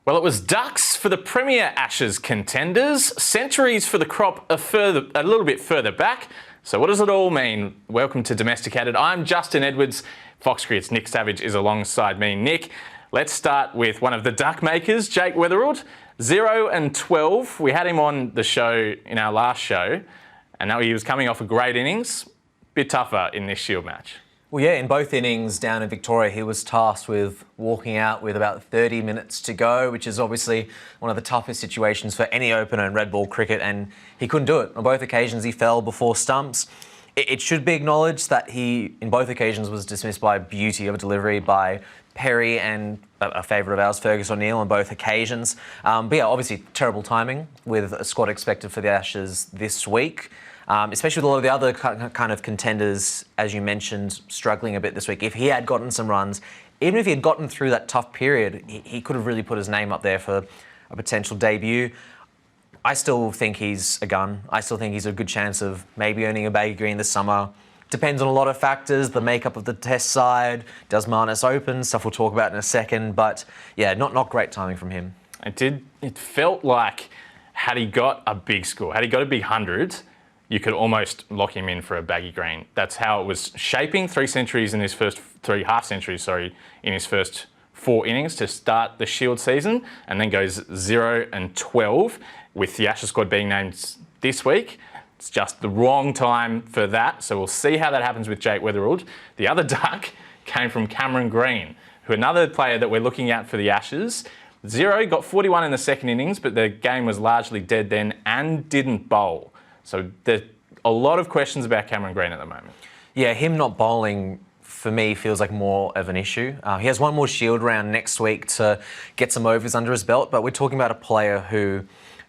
Well, it was ducks for the Premier Ashes contenders, centuries for the crop a little bit further back. So what does it all mean? Welcome to Domesticated. I'm Justin Edwards. Fox Cricket's Nick Savage is alongside me. Nick, let's start with one of the duck makers, Jake Weatherald. 0 and 12. We had him on the show in our last show, and now he was coming off a great innings. Bit tougher in this Shield match. Well, yeah, in both innings down in Victoria, he was tasked with walking out with about 30 minutes to go, which is obviously one of the toughest situations for any opener in red ball cricket, and he couldn't do it. On both occasions, he fell before stumps. It should be acknowledged that he, in both occasions, was dismissed by beauty of delivery by Perry and a favourite of ours, Fergus O'Neill, on both occasions. But yeah, obviously terrible timing with a squad expected for the Ashes this week. Especially with a lot of the other kind of contenders, as you mentioned, struggling a bit this week. If he had gotten some runs, even if he had gotten through that tough period, he could have really put his name up there for a potential debut. I still think he's a gun. I still think he's a good chance of maybe earning a Baggy Green this summer. Depends on a lot of factors, the makeup of the test side, does Marnus open, stuff we'll talk about in a second. But yeah, not great timing from him. It felt like had he got a big score, had he got a big 100, you could almost lock him in for a Baggy Green. That's how it was shaping. 3 centuries in his first, 3 half centuries, sorry, in his first 4 innings to start the Shield season, and then goes 0 and 12 with the Ashes squad being named this week. It's just the wrong time for that. So we'll see how that happens with Jake Weatherald. The other duck came from Cameron Green, who another player that we're looking at for the Ashes. 0, got 41 in the second innings, but the game was largely dead then and didn't bowl. So there's a lot of questions about Cameron Green at the moment. Yeah, him not bowling for me feels like more of an issue. He has one more Shield round next week to get some overs under his belt, but we're talking about a player who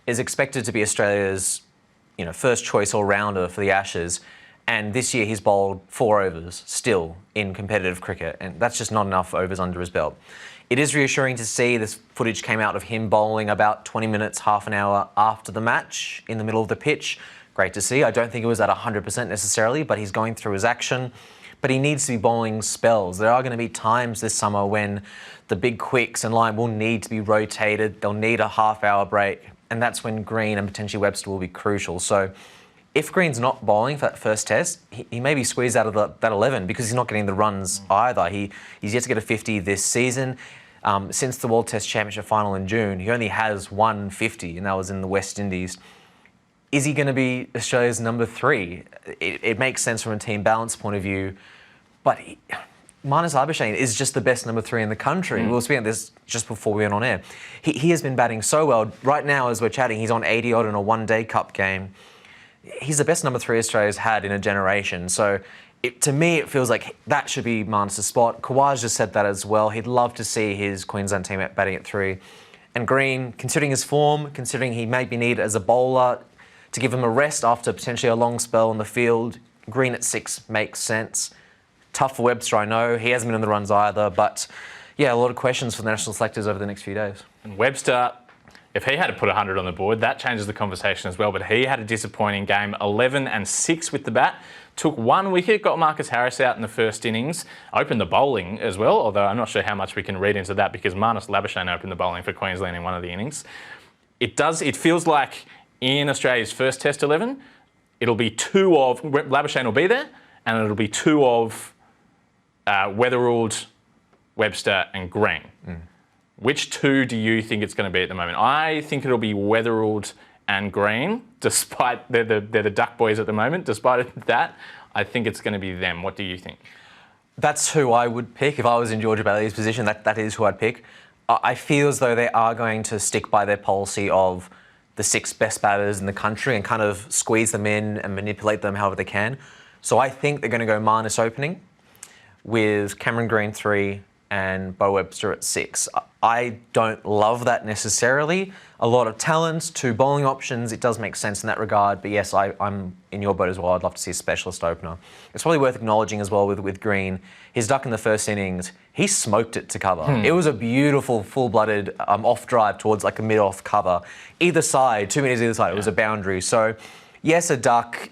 is expected to be Australia's, first choice all-rounder for the Ashes. And this year he's bowled 4 overs still in competitive cricket, and that's just not enough overs under his belt. It is reassuring to see this footage came out of him bowling about 20 minutes, half an hour after the match in the middle of the pitch. Great to see. I don't think it was at 100% necessarily, but he's going through his action. But he needs to be bowling spells. There are going to be times this summer when the big quicks and line will need to be rotated. They'll need a half-hour break, and that's when Green and potentially Webster will be crucial. So if Green's not bowling for that first test, he may be squeezed out of that 11 because he's not getting the runs either. He's yet to get a 50 this season. Since the World Test Championship final in June, he only has 150, and that was in the West Indies. Is he going to be Australia's number 3? It makes sense from a team balance point of view, but Marnus Labuschagne is just the best number 3 in the country. We were speaking of this just before we went on air. He has been batting so well. Right now, as we're chatting, he's on 80-odd in a one-day cup game. He's the best number 3 Australia's had in a generation. So to me, it feels like that should be Marnus' spot. Kawaj just said that as well. He'd love to see his Queensland team batting at 3. And Green, considering his form, considering he may be needed as a bowler, to give him a rest after potentially a long spell on the field, Green at 6 makes sense. Tough for Webster, I know. He hasn't been in the runs either. But yeah, a lot of questions for the national selectors over the next few days. And Webster, if he had to put 100 on the board, that changes the conversation as well. But he had a disappointing game, 11 and 6 with the bat. Took 1 wicket, got Marcus Harris out in the first innings, opened the bowling as well, although I'm not sure how much we can read into that because Marnus Labuschagne opened the bowling for Queensland in one of the innings. It feels like in Australia's first Test 11, it'll be 2 of, Labuschagne will be there, and it'll be 2 of Weatherald, Webster and Green. Which 2 do you think it's going to be at the moment? I think it'll be Weatherald and Green, despite they're the Duck boys at the moment. Despite that, I think it's going to be them. What do you think? That's who I would pick if I was in Georgia Bailey's position. That is who I'd pick. I feel as though they are going to stick by their policy of the 6 best batters in the country and kind of squeeze them in and manipulate them however they can. So I think they're going to go Marnus opening with Cameron Green 3 and Bo Webster at 6. I don't love that necessarily. A lot of talent, 2 bowling options. It does make sense in that regard. But yes, I'm in your boat as well. I'd love to see a specialist opener. It's probably worth acknowledging as well with Green. His duck in the first innings, he smoked it to cover. It was a beautiful, full-blooded off drive towards like a mid-off cover. Either side, 2 meters either side. It was a boundary. So yes, a duck.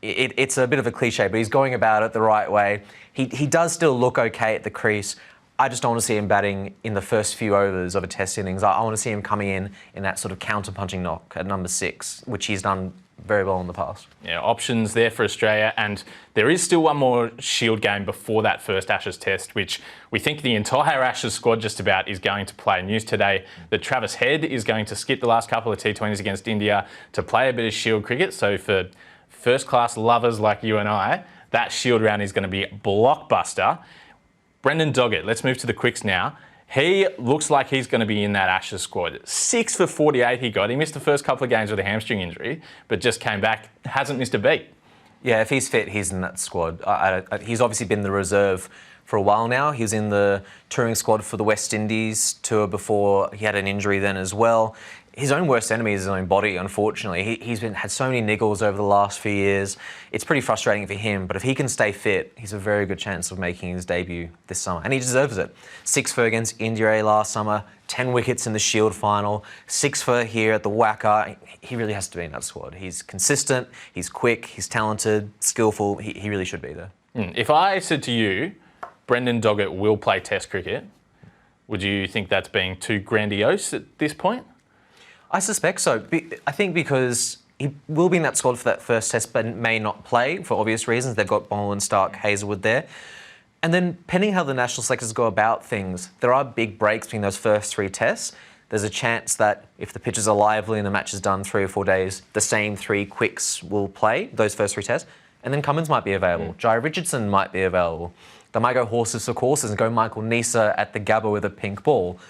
It's a bit of a cliche, but he's going about it the right way. He does still look okay at the crease. I just don't want to see him batting in the first few overs of a test innings. I want to see him coming in that sort of counter-punching knock at number 6, which he's done very well in the past. Yeah, options there for Australia, and there is still one more Shield game before that first Ashes test, which we think the entire Ashes squad just about is going to play. News today that Travis Head is going to skip the last couple of T20s against India to play a bit of Shield cricket. So for first-class lovers like you and I, that Shield round is going to be blockbuster. Brendan Doggett, let's move to the quicks now. He looks like he's going to be in that Ashes squad. 6 for 48 he got. He missed the first couple of games with a hamstring injury, but just came back, hasn't missed a beat. Yeah, if he's fit, he's in that squad. He's obviously been the reserve for a while now. He was in the touring squad for the West Indies tour before he had an injury then as well. His own worst enemy is his own body, unfortunately. He's had so many niggles over the last few years. It's pretty frustrating for him, but if he can stay fit, he's a very good chance of making his debut this summer, and he deserves it. 6 for against India last summer, 10 wickets in the Shield final, 6 for here at the WACA. He really has to be in that squad. He's consistent, he's quick, he's talented, skillful. He really should be there. If I said to you, Brendan Doggett will play Test cricket, would you think that's being too grandiose at this point? I suspect so. I think because he will be in that squad for that first test, but may not play for obvious reasons. They've got Boland, Stark, Hazelwood there. And then, depending how the national selectors go about things, there are big breaks between those first 3 tests. There's a chance that if the pitches are lively and the match is done 3 or 4 days, the same 3 quicks will play those first 3 tests. And then Cummins might be available. Jai Richardson might be available. They might go horses for courses and go Michael Neser at the Gabba with a pink ball.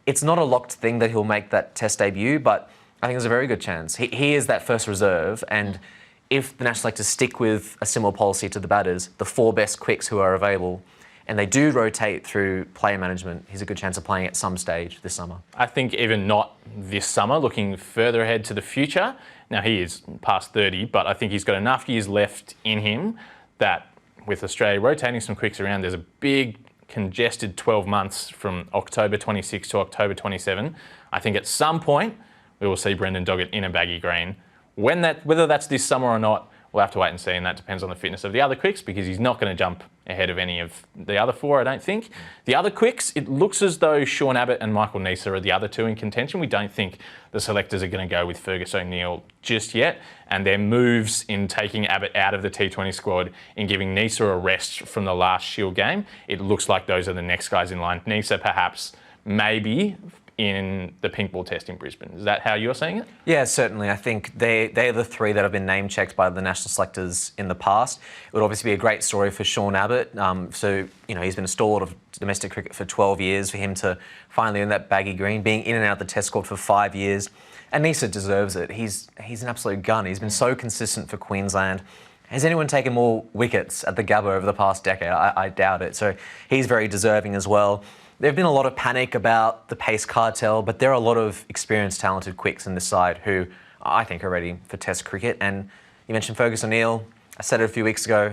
It's not a locked thing that he'll make that test debut, but I think there's a very good chance. He is that first reserve, and if the national selectors stick with a similar policy to the batters, the 4 best quicks who are available, and they do rotate through player management, he's a good chance of playing at some stage this summer. I think even not this summer, looking further ahead to the future. Now, he is past 30, but I think he's got enough years left in him that with Australia rotating some quicks around, there's a big congested 12 months from October 26 to October 27. I think at some point we will see Brendan Doggett in a baggy green. Whether that's this summer or not, we'll have to wait and see, and that depends on the fitness of the other quicks because he's not going to jump ahead of any of the other 4, I don't think. The other quicks, it looks as though Sean Abbott and Michael Neser are the other 2 in contention. We don't think the selectors are going to go with Fergus O'Neill just yet, and their moves in taking Abbott out of the T20 squad and giving Neser a rest from the last Shield game, it looks like those are the next guys in line. Neser perhaps, maybe, in the pink ball test in Brisbane. Is that how you're seeing it? Yeah, certainly. I think they're the 3 that have been name-checked by the national selectors in the past. It would obviously be a great story for Sean Abbott. He's been a stalwart of domestic cricket for 12 years. For him to finally earn that baggy green, being in and out of the test squad for 5 years. And Neser deserves it. He's an absolute gun. He's been so consistent for Queensland. Has anyone taken more wickets at the Gabba over the past decade? I doubt it. So he's very deserving as well. There've been a lot of panic about the pace cartel, but there are a lot of experienced, talented quicks in this side who I think are ready for Test cricket. And you mentioned Fergus O'Neill. I said it a few weeks ago,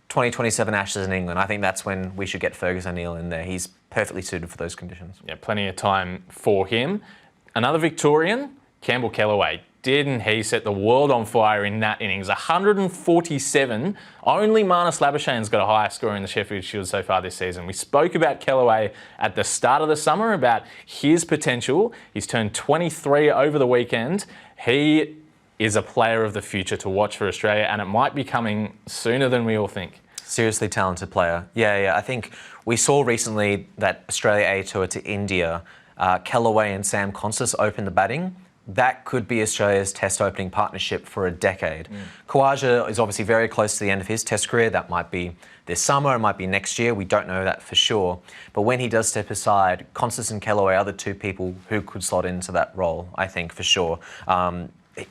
2027 Ashes in England. I think that's when we should get Fergus O'Neill in there. He's perfectly suited for those conditions. Yeah, plenty of time for him. Another Victorian, Campbell Kellaway. Didn't he set the world on fire in that innings? 147. Only Marnus Labuschagne's got a higher score in the Sheffield Shield so far this season. We spoke about Kellaway at the start of the summer, about his potential. He's turned 23 over the weekend. He is a player of the future to watch for Australia, and it might be coming sooner than we all think. Seriously talented player. Yeah. I think we saw recently that Australia A tour to India, Kellaway and Sam Constas opened the batting. That could be Australia's test opening partnership for a decade. Khawaja is obviously very close to the end of his test career. That might be this summer, it might be next year. We don't know that for sure. But when he does step aside, Constas and Kellaway are the 2 people who could slot into that role, I think, for sure.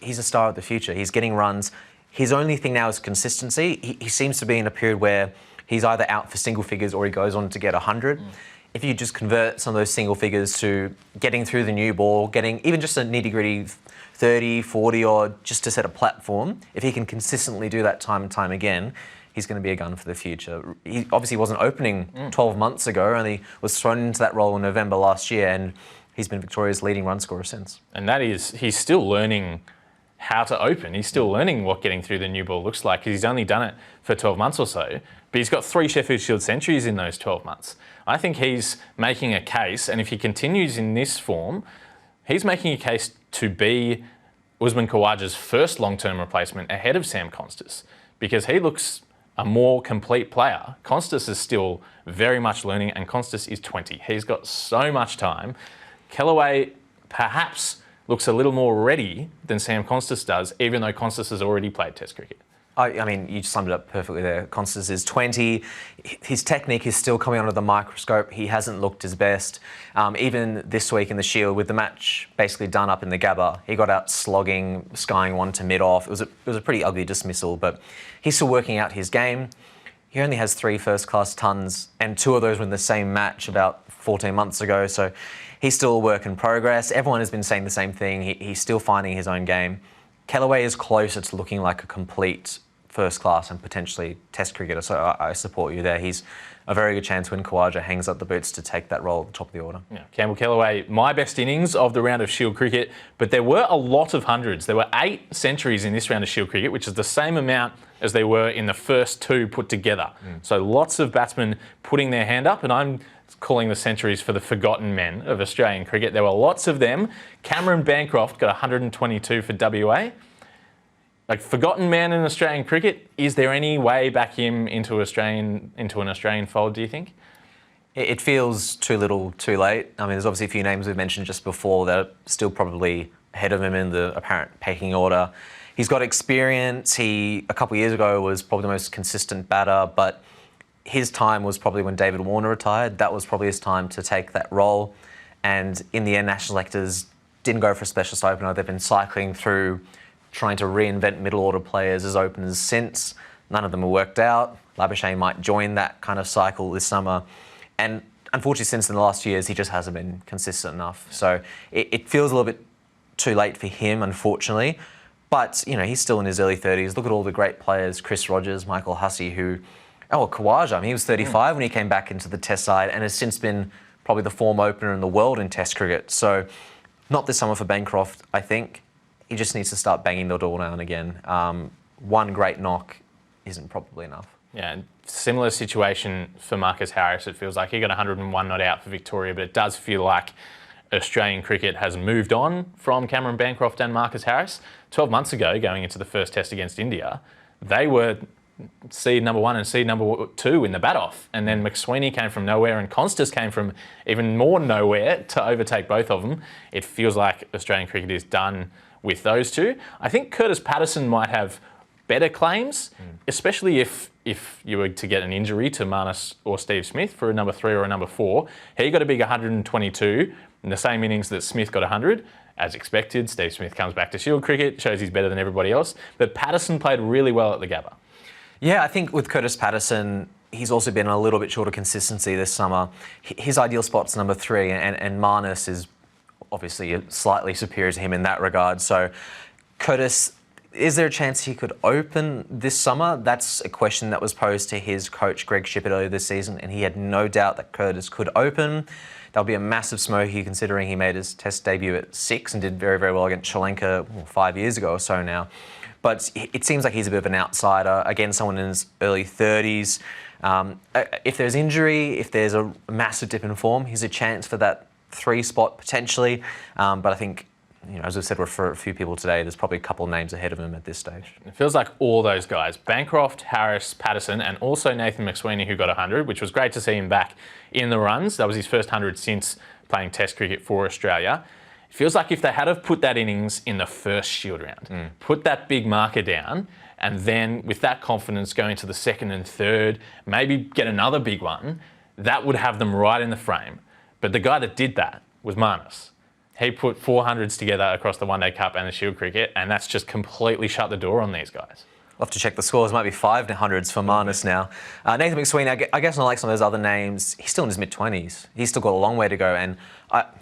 He's a star of the future. He's getting runs. His only thing now is consistency. He seems to be in a period where he's either out for single figures or he goes on to get 100. If you just convert some of those single figures to getting through the new ball, getting even just a nitty-gritty 30, 40 odd, just to set a platform, if he can consistently do that time and time again, he's going to be a gun for the future. He obviously wasn't opening 12 months ago, only was thrown into that role in November last year, and he's been Victoria's leading run scorer since. And that is, he's still learning how to open. He's still learning what getting through the new ball looks like because he's only done it for 12 months or so. But he's got 3 Sheffield Shield centuries in those 12 months. I think he's making a case, and if he continues in this form, he's making a case to be Usman Khawaja's first long-term replacement ahead of Sam Constas because he looks a more complete player. Constas is still very much learning, and Constas is 20. He's got so much time. Kellaway perhaps looks a little more ready than Sam Constas does, even though Constas has already played Test cricket. I mean, you summed it up perfectly there. Constas is 20. His technique is still coming under the microscope. He hasn't looked his best. Even this week in the Shield, with the match basically done up in the Gabba, he got out slogging, skying one to mid-off. It was a pretty ugly dismissal, but he's still working out his game. He only has 3 first-class tons, and 2 of those were in the same match about 14 months ago, so he's still a work in progress. Everyone has been saying the same thing. He's still finding his own game. Kellaway is closer to looking like a complete first-class and potentially Test cricketer, so I support you there. He's a very good chance when Khawaja hangs up the boots to take that role at the top of the order. Yeah, Campbell Kellaway, my best innings of the round of Shield cricket, but there were a lot of hundreds. There were 8 centuries in this round of Shield cricket, which is the same amount as there were in the first 2 put together. So lots of batsmen putting their hand up, and I'm calling the centuries for the forgotten men of Australian cricket. There were lots of them. Cameron Bancroft got 122 for WA. Like, forgotten man in Australian cricket, is there any way back him into an Australian fold, do you think? It feels too little, too late. I mean, there's obviously a few names we've mentioned just before that are still probably ahead of him in the apparent pecking order. He's got experience. He, a couple of years ago, was probably the most consistent batter, but his time was probably when David Warner retired. That was probably his time to take that role. And in the end, national selectors didn't go for a specialist opener. They've been cycling through trying to reinvent middle order players as openers since. None of them have worked out. Labuschagne might join that kind of cycle this summer. And unfortunately, since in the last few years, he just hasn't been consistent enough. So it feels a little bit too late for him, unfortunately. But, you know, he's still in his early 30s. Look at all the great players, Chris Rogers, Michael Hussey, Khawaja. I mean, he was 35 when he came back into the Test side and has since been probably the form opener in the world in Test cricket. So not this summer for Bancroft, I think. He just needs to start banging the door down again. One great knock isn't probably enough. Yeah, and similar situation for Marcus Harris. It feels like he got 101 not out for Victoria, but it does feel like Australian cricket has moved on from Cameron Bancroft and Marcus Harris. 12 months ago, going into the first Test against India, they were seed number 1 and seed number 2 in the bat-off. And then McSweeney came from nowhere and Constas came from even more nowhere to overtake both of them. It feels like Australian cricket is done with those 2. I think Curtis Patterson might have better claims, especially if you were to get an injury to Marnus or Steve Smith for a number 3 or a number 4. He got a big 122 in the same innings that Smith got 100. As expected, Steve Smith comes back to Shield cricket, shows he's better than everybody else. But Patterson played really well at the Gabba. Yeah, I think with Curtis Patterson, he's also been a little bit short of consistency this summer. His ideal spot's number 3, and Marnus is obviously slightly superior to him in that regard. So Curtis, is there a chance he could open this summer? That's a question that was posed to his coach, Greg Shippett, earlier this season, and he had no doubt that Curtis could open. That'll be a massive smoky considering he made his Test debut at 6 and did very, very well against Sri Lanka 5 years ago or so now. But it seems like he's a bit of an outsider. Again, someone in his early 30s. If there's injury, if there's a massive dip in form, he's a chance for that 3 spot potentially. But I think, you know, as we've said for a few people today, there's probably a couple of names ahead of him at this stage. It feels like all those guys, Bancroft, Harris, Patterson, and also Nathan McSweeney, who got 100, which was great to see him back in the runs. That was his first 100 since playing Test cricket for Australia. It feels like if they had have put that innings in the first Shield round, put that big marker down, and then with that confidence go into the second and third, maybe get another big one, that would have them right in the frame. But the guy that did that was Marnus. He put 400s together across the One Day Cup and the Shield cricket, and that's just completely shut the door on these guys. I'll have to check the scores. Might be 500s for Marnus now. Nathan McSweeney, I guess unlike some of those other names, he's still in his mid-20s. He's still got a long way to go. And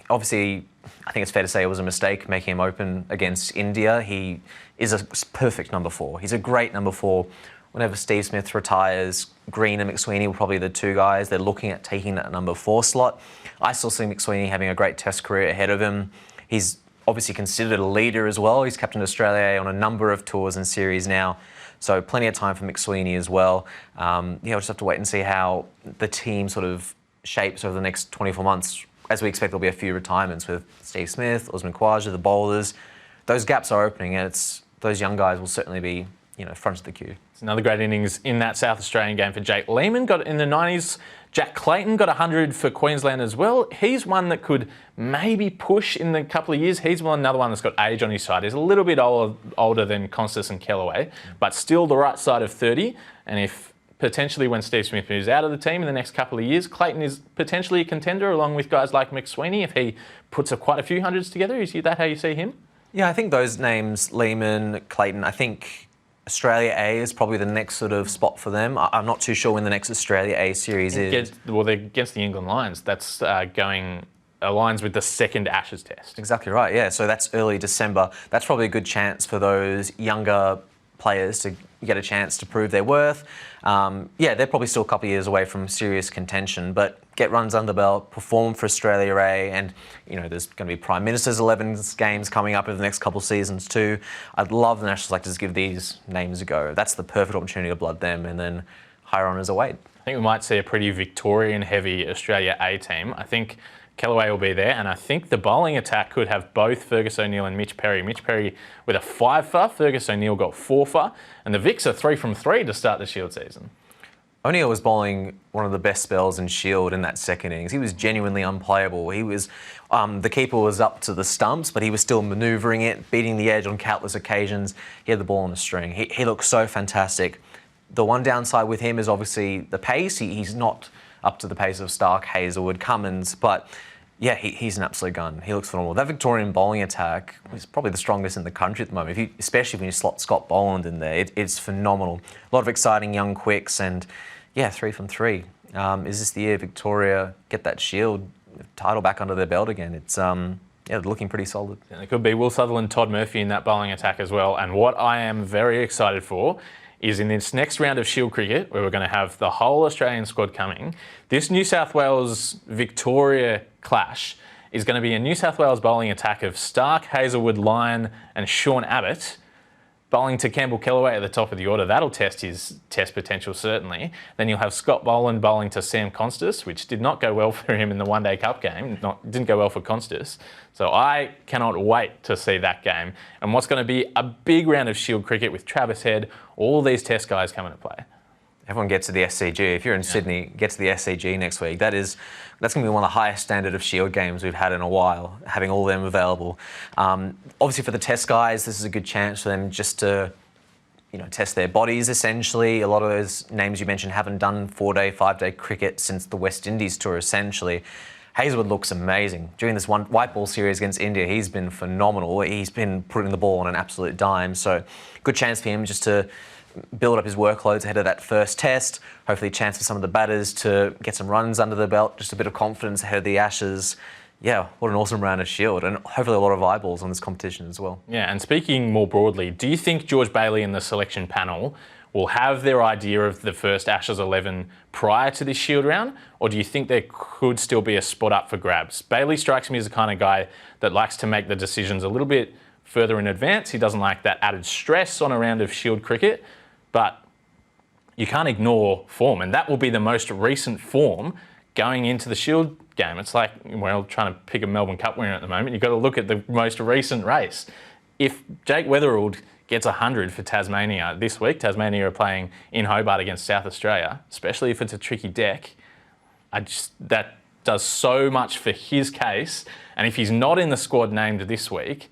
obviously, I think it's fair to say it was a mistake making him open against India. He is a perfect number 4. He's a great number 4. Whenever Steve Smith retires, Green and McSweeney were probably the 2 guys they're looking at taking that number 4 slot. I still see McSweeney having a great Test career ahead of him. He's obviously considered a leader as well. He's captained Australia on a number of tours and series now. So plenty of time for McSweeney as well. We'll just have to wait and see how the team sort of shapes over the next 24 months. As we expect, there'll be a few retirements with Steve Smith, Osman Khawaja, the bowlers. Those gaps are opening, and those young guys will certainly be, front of the queue. It's another great innings in that South Australian game for Jake Lehmann. Got it in the 90s. Jack Clayton got 100 for Queensland as well. He's one that could maybe push in a couple of years. He's another one that's got age on his side. He's a little bit older than Constas and Kellaway, but still the right side of 30. And if potentially when Steve Smith moves out of the team in the next couple of years, Clayton is potentially a contender along with guys like McSweeney if he puts quite a few hundreds together. Is that how you see him? Yeah, I think those names, Lehmann, Clayton, I think Australia A is probably the next sort of spot for them. I'm not too sure when the next Australia A series is. They're against the England Lions. That's aligns with the second Ashes test. Exactly right, yeah. So that's early December. That's probably a good chance for those younger players to get a chance to prove their worth. They're probably still a couple of years away from serious contention, but get runs under the belt, perform for Australia A, and there's going to be Prime Minister's 11 games coming up over the next couple of seasons too. I'd love the national selectors to give these names a go. That's the perfect opportunity to blood them, and then higher honours await. I think we might see a pretty Victorian-heavy Australia A team. I think Kellaway will be there, and I think the bowling attack could have both Fergus O'Neill and Mitch Perry. Mitch Perry with a 5-for, Fergus O'Neill got 4-for, and the Vicks are 3 from 3 to start the Shield season. O'Neill was bowling one of the best spells in Shield in that second innings. He was genuinely unplayable. He was, the keeper was up to the stumps, but he was still manoeuvring it, beating the edge on countless occasions. He had the ball on a string. He looked so fantastic. The one downside with him is obviously the pace. He's not up to the pace of Stark, Hazelwood, Cummins, but yeah, he's an absolute gun. He looks phenomenal. That Victorian bowling attack is probably the strongest in the country at the moment, especially when you slot Scott Boland in there. It's phenomenal. A lot of exciting young quicks, and yeah, 3 from 3. Is this the year Victoria get that Shield title back under their belt again? It's they're looking pretty solid. And it could be Will Sutherland, Todd Murphy in that bowling attack as well. And what I am very excited for is in this next round of Shield cricket, where we're going to have the whole Australian squad coming, this New South Wales-Victoria clash is going to be a New South Wales bowling attack of Stark, Hazelwood, Lyon and Sean Abbott bowling to Campbell Kellaway at the top of the order. That'll test his test potential, certainly. Then you'll have Scott Boland bowling to Sam Constas, which did not go well for him in the One Day Cup game. Didn't go well for Constas. So I cannot wait to see that game. And what's going to be a big round of Shield cricket with Travis Head, all these test guys coming to play. Everyone gets to the SCG. If you're in Sydney, get to the SCG next week. That's going to be one of the highest standard of Shield games we've had in a while, having all them available. Obviously, for the test guys, this is a good chance for them just to, test their bodies. Essentially, a lot of those names you mentioned haven't done 4-day, 5-day cricket since the West Indies tour. Essentially, Hazelwood looks amazing during this one white ball series against India. He's been phenomenal. He's been putting the ball on an absolute dime. So, good chance for him just to build up his workloads ahead of that first test. Hopefully a chance for some of the batters to get some runs under the belt, just a bit of confidence ahead of the Ashes. Yeah, what an awesome round of Shield, and hopefully a lot of eyeballs on this competition as well. Yeah, and speaking more broadly, do you think George Bailey and the selection panel will have their idea of the first Ashes 11 prior to this Shield round, or do you think there could still be a spot up for grabs? Bailey strikes me as the kind of guy that likes to make the decisions a little bit further in advance. He doesn't like that added stress on a round of Shield cricket. But you can't ignore form, and that will be the most recent form going into the Shield game. It's like we're trying to pick a Melbourne Cup winner at the moment. You've got to look at the most recent race. If Jake Weatherald gets 100 for Tasmania this week, Tasmania are playing in Hobart against South Australia, especially if it's a tricky deck, that does so much for his case. And if he's not in the squad named this week,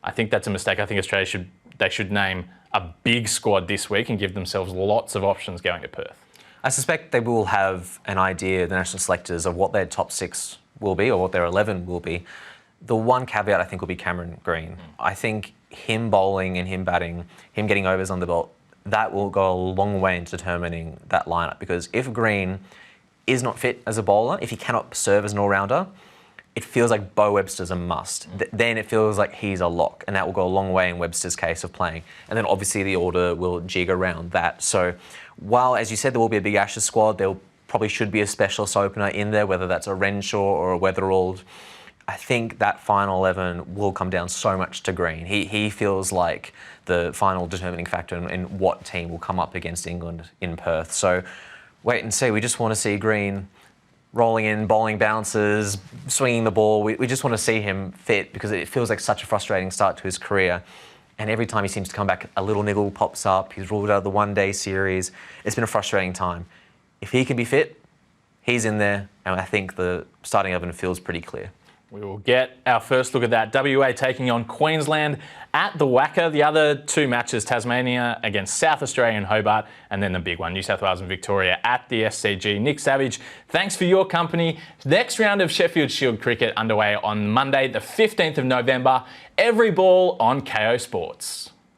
I think that's a mistake. I think Australia should name a big squad this week and give themselves lots of options going to Perth. I suspect they will have an idea, the national selectors, of what their top 6 will be or what their 11 will be. The one caveat I think will be Cameron Green. I think him bowling and him batting, him getting overs on the belt, that will go a long way in determining that lineup, because if Green is not fit as a bowler, if he cannot serve as an all-rounder, it feels like Bo Webster's a must. Then it feels like he's a lock, and that will go a long way in Webster's case of playing. And then obviously the order will jig around that. So while, as you said, there will be a big Ashes squad, there probably should be a specialist opener in there, whether that's a Renshaw or a Weatherald. I think that final 11 will come down so much to Green. He feels like the final determining factor in what team will come up against England in Perth. So wait and see. We just want to see Green rolling in, bowling bounces, swinging the ball. We just want to see him fit because it feels like such a frustrating start to his career. And every time he seems to come back, a little niggle pops up. He's ruled out of the one-day series. It's been a frustrating time. If he can be fit, he's in there, and I think the starting 11 feels pretty clear. We will get our first look at that. WA taking on Queensland at the Wacker. The other two matches, Tasmania against South Australia and Hobart, and then the big one, New South Wales and Victoria at the SCG. Nick Savage, thanks for your company. Next round of Sheffield Shield cricket underway on Monday, the 15th of November. Every ball on KO Sports.